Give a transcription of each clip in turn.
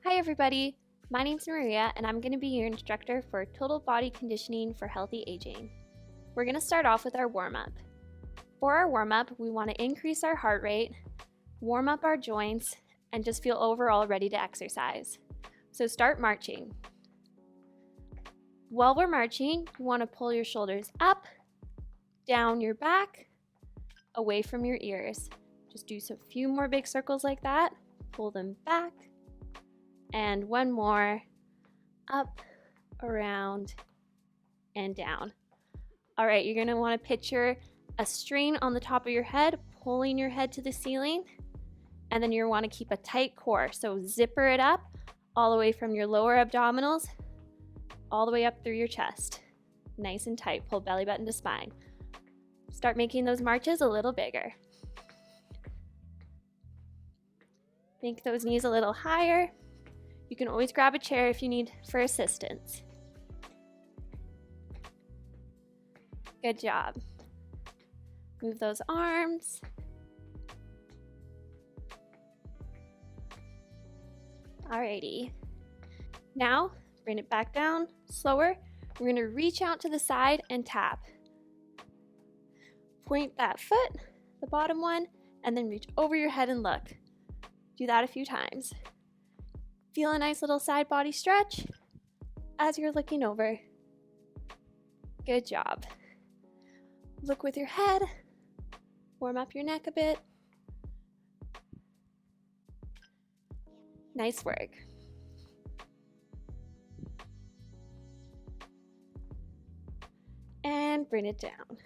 Hi everybody, my name's Maria and I'm going to be your instructor for Total Body Conditioning for Healthy Aging. We're going to start off with our warm-up. For our warm-up, we want to increase our heart rate, warm up our joints, and just feel overall ready to exercise. So start marching. While we're marching, you want to pull your shoulders up, down your back, away from your ears. Just do a few more big circles like that, pull them back, and one more, up, around, and down. All right, you're gonna wanna picture a string on the top of your head, pulling your head to the ceiling, and then you wanna keep a tight core. So zipper it up all the way from your lower abdominals, all the way up through your chest. Nice and tight, pull belly button to spine. Start making those marches a little bigger. Make those knees a little higher. You can always grab a chair if you need for assistance. Good job. Move those arms. Alrighty. Now, bring it back down, slower. We're gonna reach out to the side and tap. Point that foot, the bottom one, and then reach over your head and look. Do that a few times. Feel a nice little side body stretch as you're looking over. Good job. Look with your head. Warm up your neck a bit. Nice work. And bring it down.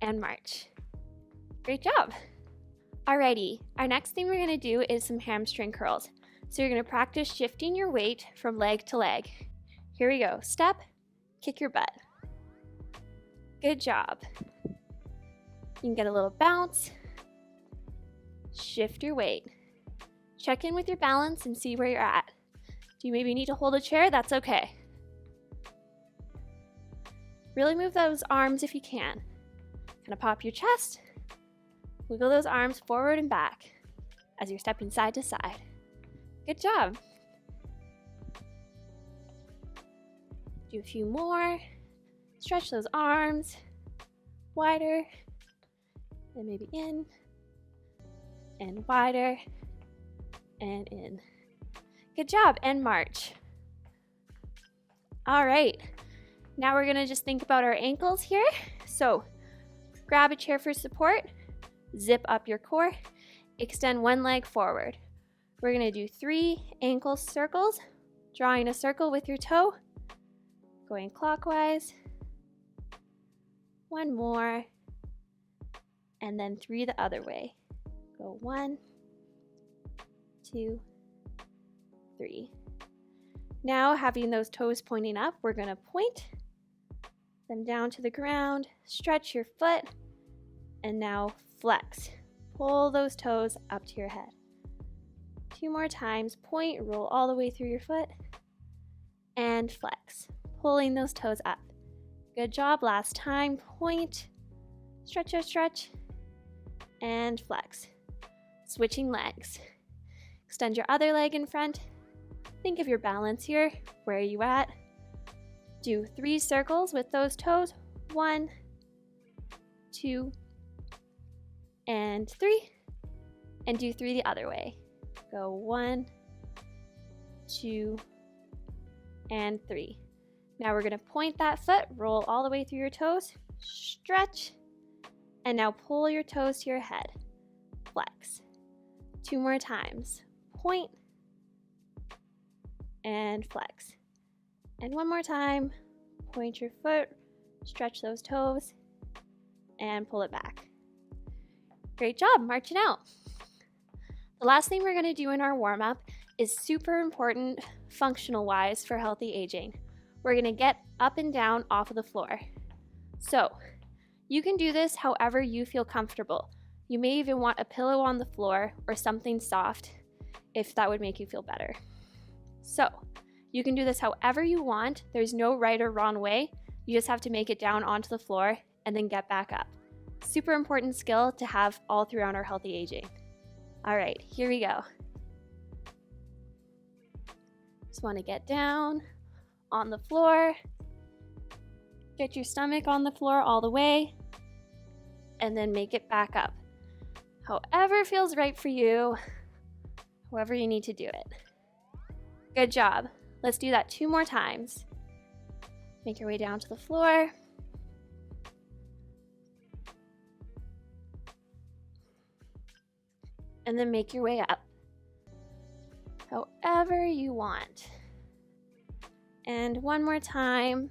And march. Great job. Alrighty, our next thing we're gonna do is some hamstring curls. So you're gonna practice shifting your weight from leg to leg. Here we go, step, kick your butt. Good job. You can get a little bounce, shift your weight. Check in with your balance and see where you're at. Do you maybe need to hold a chair? That's okay. Really move those arms if you can. Kind of pop your chest. Wiggle those arms forward and back as you're stepping side to side. Good job. Do a few more. Stretch those arms wider, and maybe in, and wider, and in. Good job, and march. All right, now we're gonna just think about our ankles here. So grab a chair for support. Zip up your core, extend one leg forward. We're gonna do 3 ankle circles, drawing a circle with your toe, going clockwise, one more, and then 3 the other way. Go 1, 2, 3. Now, having those toes pointing up, we're gonna point them down to the ground, stretch your foot, and now flex. Pull those toes up to your head. 2 more times, point, roll all the way through your foot, and flex. Pulling those toes up. Good job, last time, point, stretch, stretch, stretch, and flex. Switching legs. Extend your other leg in front. Think of your balance here. Where are you at? Do 3 circles with those toes. 1, 2, and 3, and do 3 the other way. Go 1, 2, and 3. Now we're gonna point that foot, roll all the way through your toes, stretch, and now pull your toes to your head. Flex. 2 more times. Point, and flex. And 1 more time, point your foot, stretch those toes, and pull it back. Great job, marching out. The last thing we're gonna do in our warm-up is super important functional-wise for healthy aging. We're gonna get up and down off of the floor. So, you can do this however you feel comfortable. You may even want a pillow on the floor or something soft if that would make you feel better. So, you can do this however you want. There's no right or wrong way. You just have to make it down onto the floor and then get back up. Super important skill to have all throughout our healthy aging. All right, here we go. Just want to get down on the floor. Get your stomach on the floor all the way, and then make it back up. However feels right for you, however you need to do it. Good job. Let's do that 2 more times. Make your way down to the floor. And then make your way up. However you want. And 1 more time.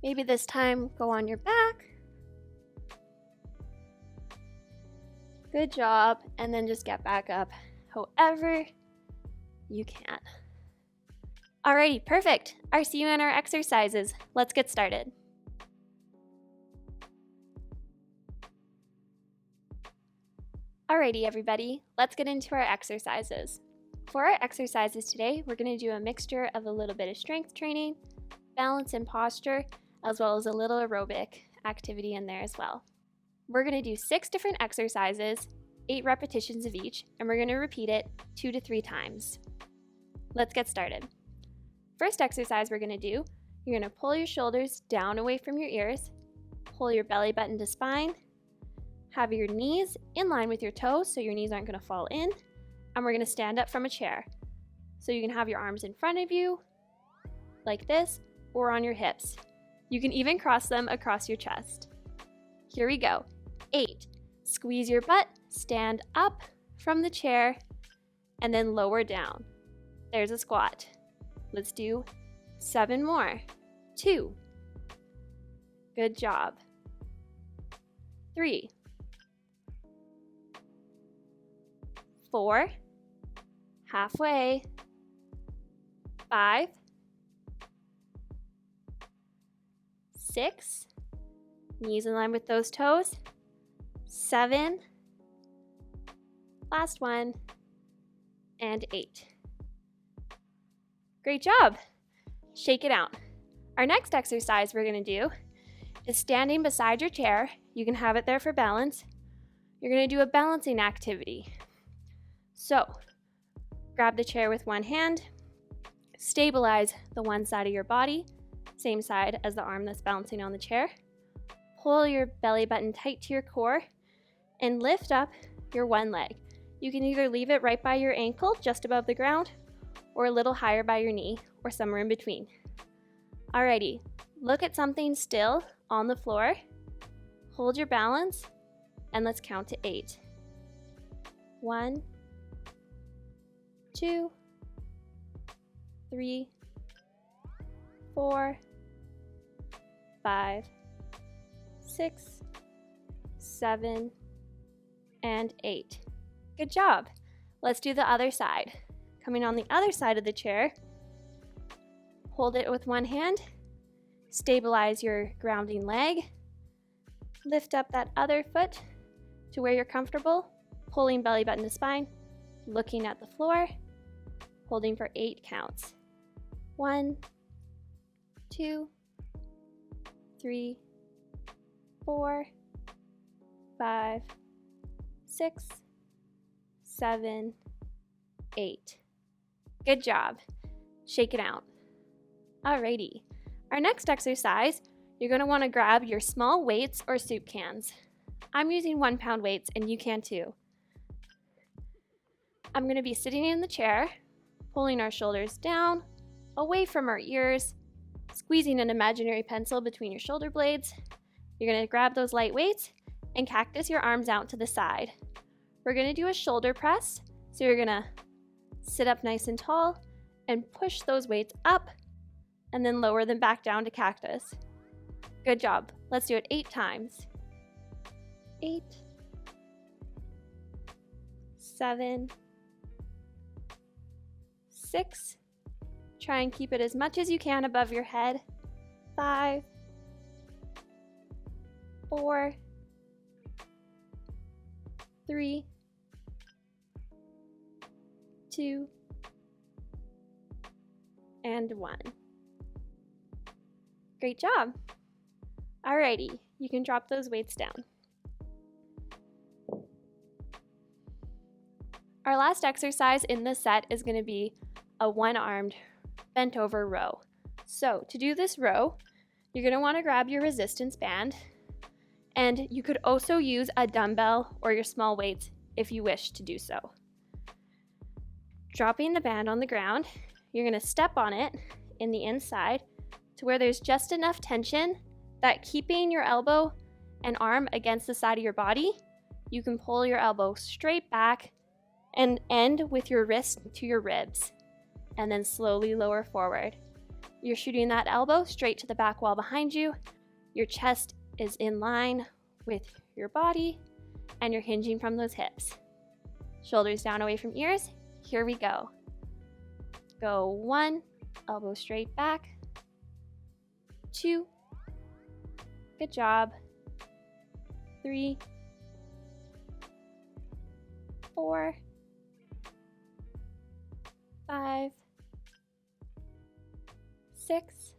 Maybe this time go on your back. Good job. And then just get back up however you can. Alrighty, perfect. I'll see you in our exercises. Let's get started. Alrighty, everybody, let's get into our exercises. For our exercises today, we're going to do a mixture of a little bit of strength training, balance and posture, as well as a little aerobic activity in there as well. We're going to do 6 different exercises, 8 repetitions of each, and we're going to repeat it 2 to 3 times. Let's get started. First exercise we're going to do, you're going to pull your shoulders down away from your ears, pull your belly button to spine, have your knees in line with your toes so your knees aren't going to fall in, and we're going to stand up from a chair. So you can have your arms in front of you, like this, or on your hips. You can even cross them across your chest. Here we go. 8. Squeeze your butt, stand up from the chair, and then lower down. There's a squat. Let's do 7 more. 2. Good job. 3. 4. Halfway. 5. 6. Knees in line with those toes. 7. Last one. And 8. Great job. Shake it out. Our next exercise we're going to do is standing beside your chair. You can have it there for balance. You're going to do a balancing activity. So, grab the chair with one hand, stabilize the one side of your body, same side as the arm that's balancing on the chair. Pull your belly button tight to your core and lift up your one leg. You can either leave it right by your ankle, just above the ground, or a little higher by your knee, or somewhere in between. Alrighty, look at something still on the floor, hold your balance, and let's count to 8. 1, 2, 3, 4, 5, 6, 7, and 8. Good job. Let's do the other side. Coming on the other side of the chair, hold it with one hand, stabilize your grounding leg, lift up that other foot to where you're comfortable, pulling belly button to spine, looking at the floor, holding for 8 counts. 1, 2, 3, 4, 5, 6, 7, 8. Good job. Shake it out. Alrighty. Our next exercise, you're going to want to grab your small weights or soup cans. I'm using 1-pound weights and you can too. I'm going to be sitting in the chair, pulling our shoulders down, away from our ears, squeezing an imaginary pencil between your shoulder blades. You're going to grab those light weights and cactus your arms out to the side. We're going to do a shoulder press. So you're going to sit up nice and tall and push those weights up and then lower them back down to cactus. Good job. Let's do it 8 times. 8, 7, 6. Try and keep it as much as you can above your head. 5, 4, 3, 2, and 1. Great job. Alrighty, you can drop those weights down. Our last exercise in this set is going to be a one-armed bent over row. So to do this row, you're going to want to grab your resistance band, and you could also use a dumbbell or your small weights if you wish to do so. Dropping the band on the ground, you're going to step on it in the inside to where there's just enough tension that keeping your elbow and arm against the side of your body, you can pull your elbow straight back and end with your wrist to your ribs, and then slowly lower forward. You're shooting that elbow straight to the back wall behind you. Your chest is in line with your body, and you're hinging from those hips. Shoulders down away from ears. Here we go. Go 1, elbow straight back. 2, good job. 3, 4, 5, 6,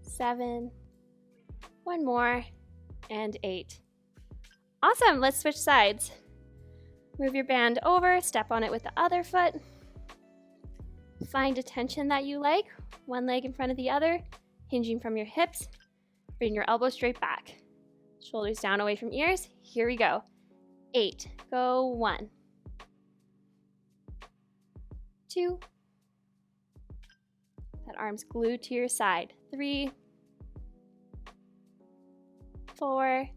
7, one more, and 8. Awesome, let's switch sides. Move your band over, step on it with the other foot. Find a tension that you like, one leg in front of the other, hinging from your hips. Bring your elbow straight back. Shoulders down away from ears. Here we go. 8, go 1, 2, that arm's glued to your side. 3, 4,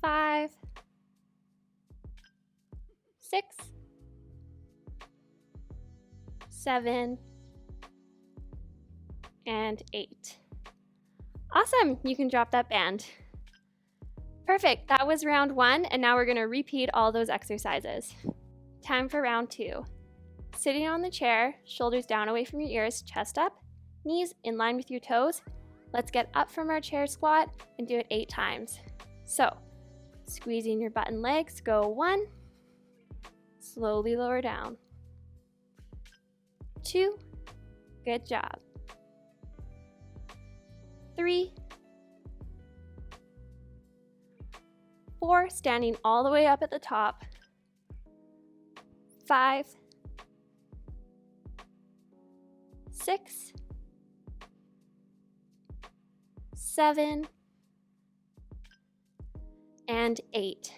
5, 6, 7, and 8. Awesome, you can drop that band. Perfect, that was round 1, and now we're gonna repeat all those exercises. Time for round 2. Sitting on the chair, shoulders down away from your ears, chest up, knees in line with your toes. Let's get up from our chair squat and do it 8 times. So, squeezing your butt and legs, go 1, slowly lower down. 2, good job. 3, 4, standing all the way up at the top. 5, 6, 7, and 8.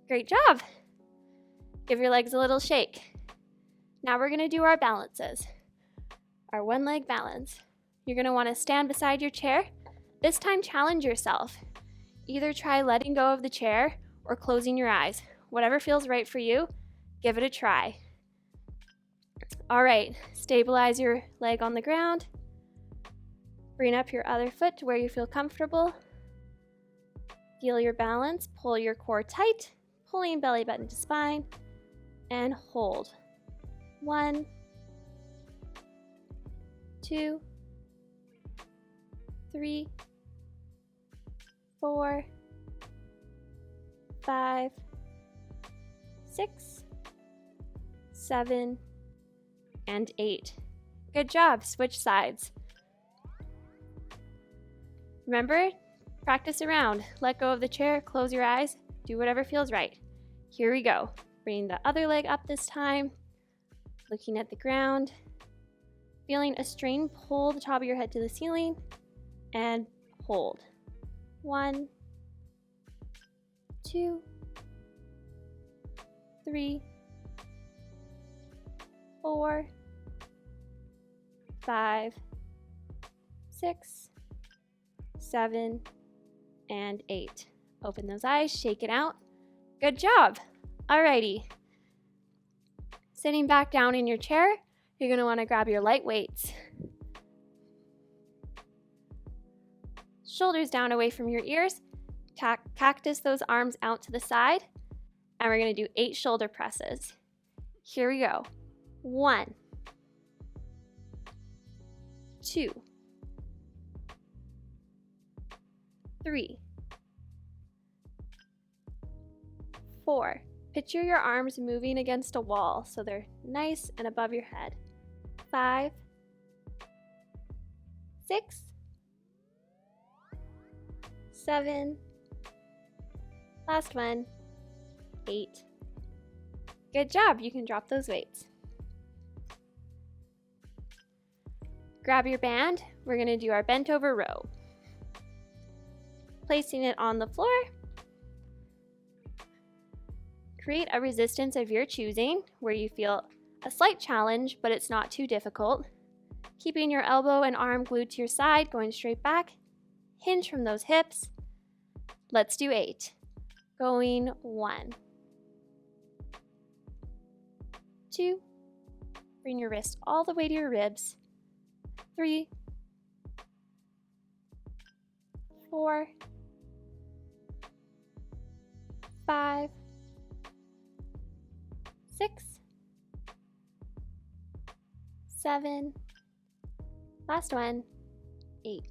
Great job. Give your legs a little shake. Now we're going to do our balances. Our one leg balance. You're going to want to stand beside your chair. This time challenge yourself. Either try letting go of the chair or closing your eyes. Whatever feels right for you, give it a try. All right, stabilize your leg on the ground. Bring up your other foot to where you feel comfortable. Feel your balance, pull your core tight, pulling belly button to spine, and hold. 1, 2, 3, 4, 5, 6, 7, and 8. Good job. Switch sides. Remember, practice around. Let go of the chair, close your eyes, do whatever feels right. Here we go. Bring the other leg up this time. Looking at the ground. Feeling a strain, pull the top of your head to the ceiling and hold. 1, 2, 3, 4, 5, 6, 7, and 8. Open those eyes, shake it out. Good job. Alrighty. Sitting back down in your chair, you're going to want to grab your light weights. Shoulders down away from your ears. Cactus those arms out to the side. And we're going to do 8 shoulder presses. Here we go. 1, 2, 3, 4. Picture your arms moving against a wall so they're nice and above your head. 5, 6, 7, last one, 8, Good job, you can drop those weights. Grab your band, we're gonna do our bent over row. Placing it on the floor. Create a resistance of your choosing where you feel a slight challenge, but it's not too difficult. Keeping your elbow and arm glued to your side, going straight back. Hinge from those hips. Let's do 8. Going 1, 2, bring your wrist all the way to your ribs. 3, 4, 5, 6, 7, last one, 8.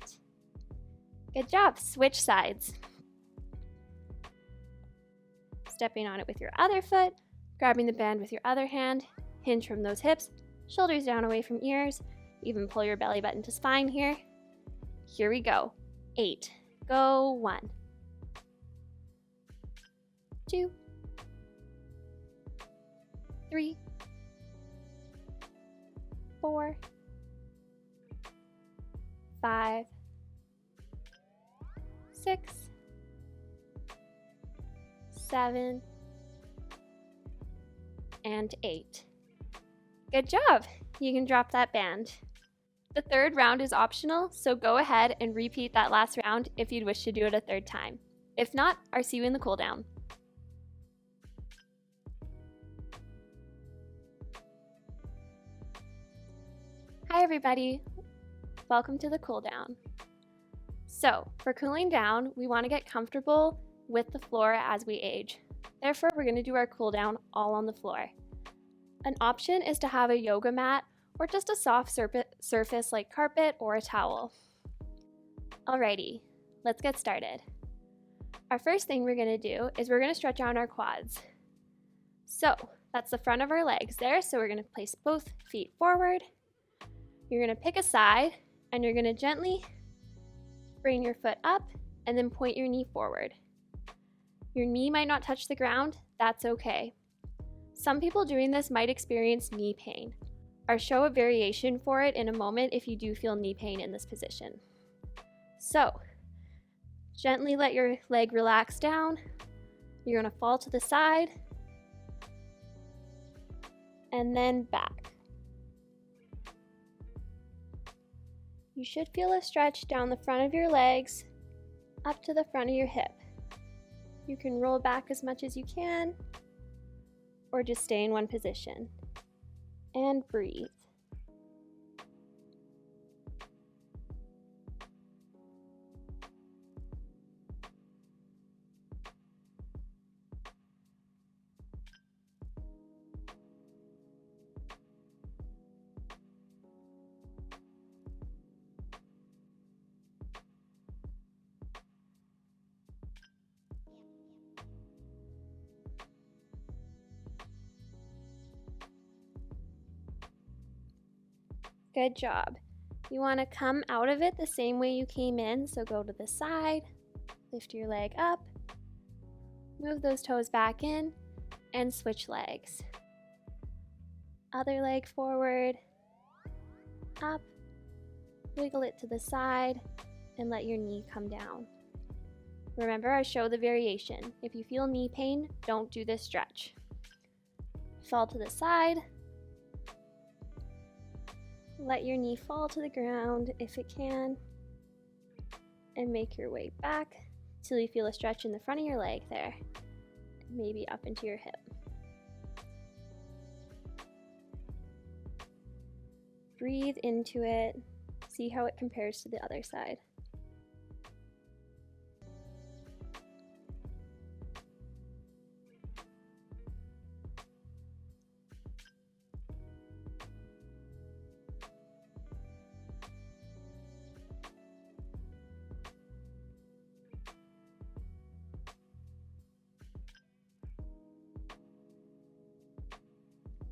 Good job. Switch sides. Stepping on it with your other foot, grabbing the band with your other hand, hinge from those hips, shoulders down away from ears, even pull your belly button to spine here. Here we go. 8. Go 1, 2, 3, 4, 5, 6, 7, and 8. Good job! You can drop that band. The third round is optional, so go ahead and repeat that last round if you'd wish to do it a third time. If not, I'll see you in the cool down. Hi everybody, welcome to the cool down. So for cooling down, we want to get comfortable with the floor as we age. Therefore, we're going to do our cool down all on the floor. An option is to have a yoga mat or just a soft surface like carpet or a towel. Alrighty, let's get started. Our first thing we're going to do is we're going to stretch out our quads. So that's the front of our legs there, so we're going to place both feet forward. You're going to pick a side and you're going to gently bring your foot up and then point your knee forward. Your knee might not touch the ground, that's okay. Some people doing this might experience knee pain. I'll show a variation for it in a moment if you do feel knee pain in this position. So, gently let your leg relax down. You're going to fall to the side and then back. You should feel a stretch down the front of your legs up to the front of your hip. You can roll back as much as you can or just stay in one position and breathe. Good job. You want to come out of it the same way you came in, so go to the side, lift your leg up, move those toes back in, and switch legs. Other leg forward, up, wiggle it to the side, and let your knee come down. Remember, I show the variation. If you feel knee pain, don't do this stretch. Fall to the side. Let your knee fall to the ground if it can, and make your way back till you feel a stretch in the front of your leg there, maybe up into your hip. Breathe into it, see how it compares to the other side.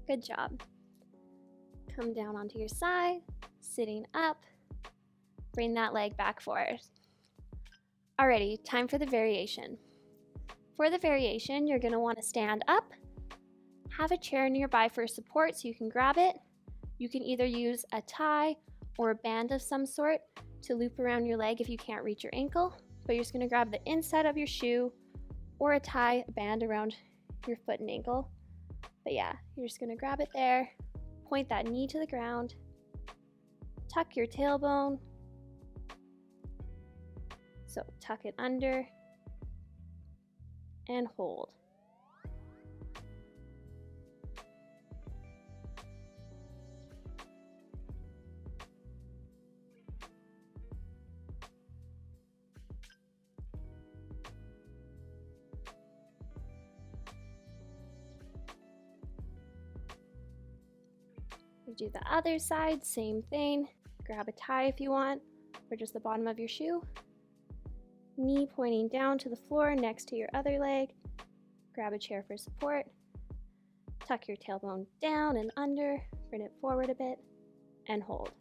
Good job. Come down onto your side, sitting up. Bring that leg back forward. Alrighty, time for the variation. For the variation, you're going to want to stand up, Have a chair nearby for support so you can grab it. You can either use a tie or a band of some sort to loop around your leg if you can't reach your ankle, but you're just going to grab the inside of your shoe or a tie, a band around your foot and ankle. But yeah, you're just going to grab it there, point that knee to the ground, tuck your tailbone. So tuck it under and hold. You do the other side, same thing. Grab a tie if you want, or just the bottom of your shoe. Knee pointing down to the floor next to your other leg. Grab a chair for support. Tuck your tailbone down and under, bring it forward a bit, and hold.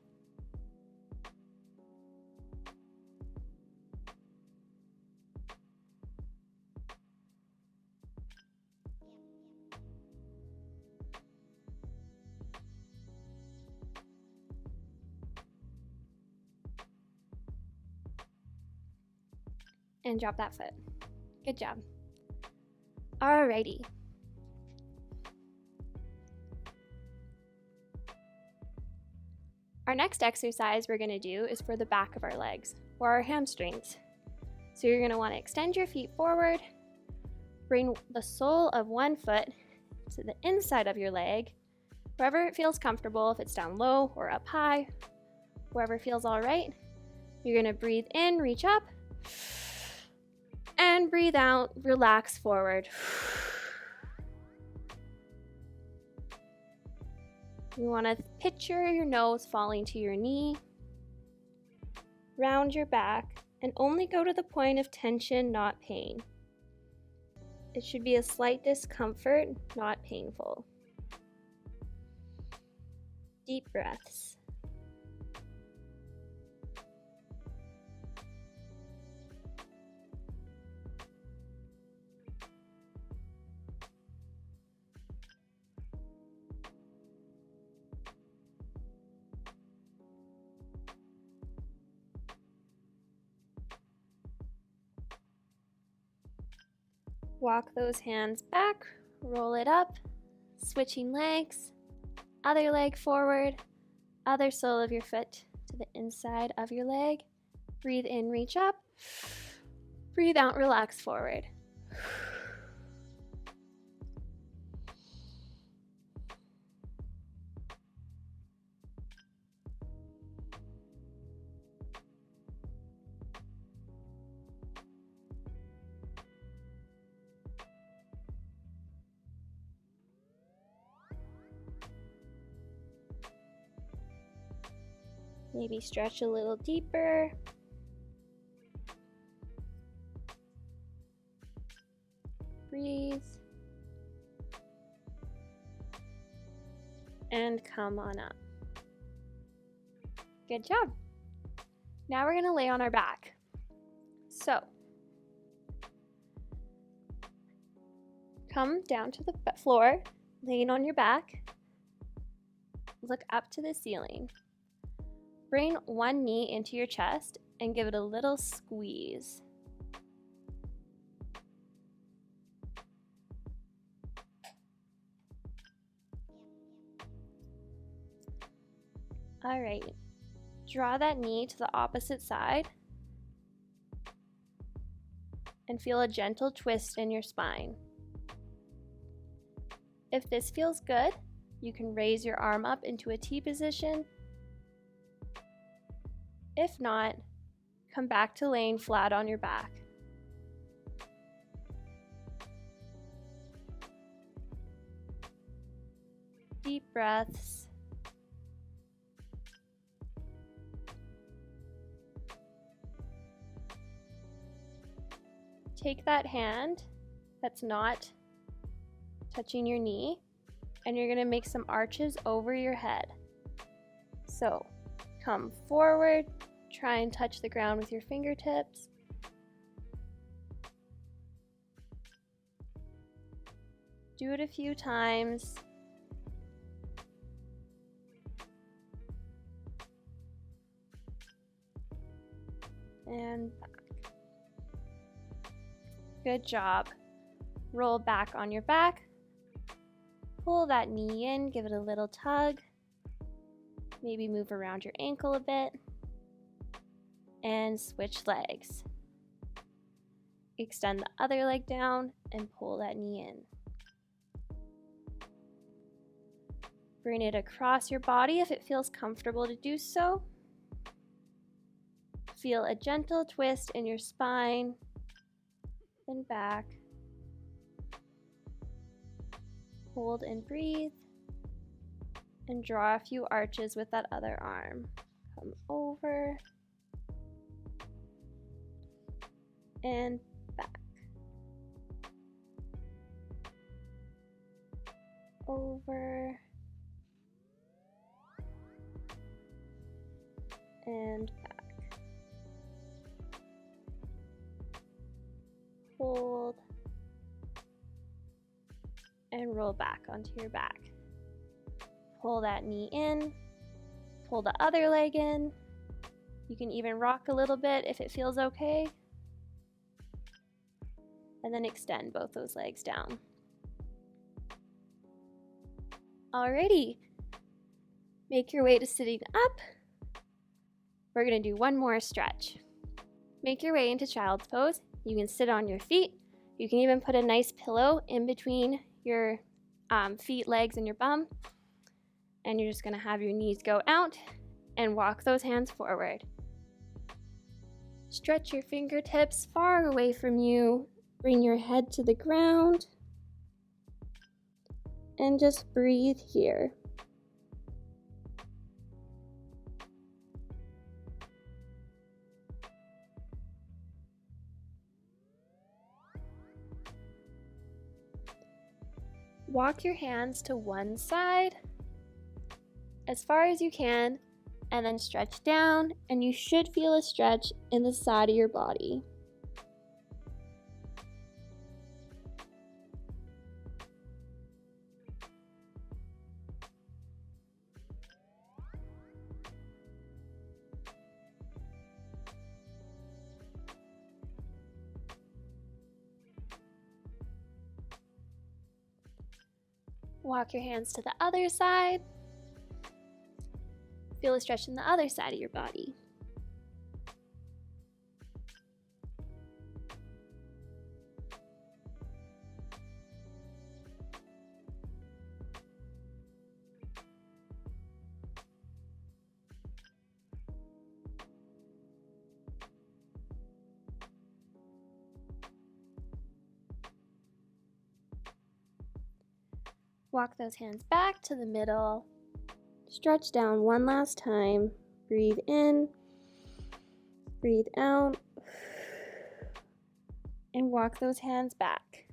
And drop that foot. Good job. Alrighty. Our next exercise we're going to do is for the back of our legs, or our hamstrings. So you're going to want to extend your feet forward, bring the sole of one foot to the inside of your leg, wherever it feels comfortable, if it's down low or up high, wherever feels all right. You're going to breathe in, reach up, and breathe out, relax forward. You want to picture your nose falling to your knee, round your back, and only go to the point of tension, not pain. It should be a slight discomfort, not painful. Deep breaths. Walk those hands back, roll it up, switching legs, other leg forward, other sole of your foot to the inside of your leg. Breathe in, reach up, breathe out, relax forward. Maybe stretch a little deeper. Breathe. And come on up. Good job. Now we're going to lay on our back. So, come down to the floor, laying on your back. Look up to the ceiling. Bring one knee into your chest and give it a little squeeze. All right, draw that knee to the opposite side and feel a gentle twist in your spine. If this feels good, you can raise your arm up into a T position. If not, come back to laying flat on your back. Deep breaths. Take that hand that's not touching your knee, and you're going to make some arches over your head. So, come forward, try and touch the ground with your fingertips. Do it a few times. And back. Good job. Roll back on your back. Pull that knee in, give it a little tug. Maybe move around your ankle a bit. And switch legs. Extend the other leg down and pull that knee in. Bring it across your body if it feels comfortable to do so. Feel a gentle twist in your spine, then back. Hold and breathe, and draw a few arches with that other arm. Come over, and back. Over, and back. Hold, and roll back onto your back. Pull that knee in, pull the other leg in. You can even rock a little bit if it feels okay. And then extend both those legs down. Alrighty, make your way to sitting up. We're gonna do one more stretch. Make your way into child's pose. You can sit on your feet. You can even put a nice pillow in between your feet, legs, and your bum. And you're just gonna have your knees go out and walk those hands forward. Stretch your fingertips far away from you. Bring your head to the ground. And just breathe here. Walk your hands to one side as far as you can, and then stretch down, and you should feel a stretch in the side of your body. Walk your hands to the other side. Feel a stretch in the other side of your body. Walk those hands back to the middle. Stretch down one last time. Breathe in, breathe out, and walk those hands back.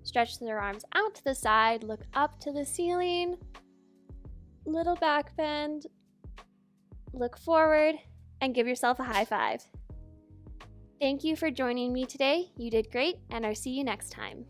Stretch their arms out to the side, look up to the ceiling, little back bend, look forward, and give yourself a high five. Thank you for joining me today. You did great, and I'll see you next time.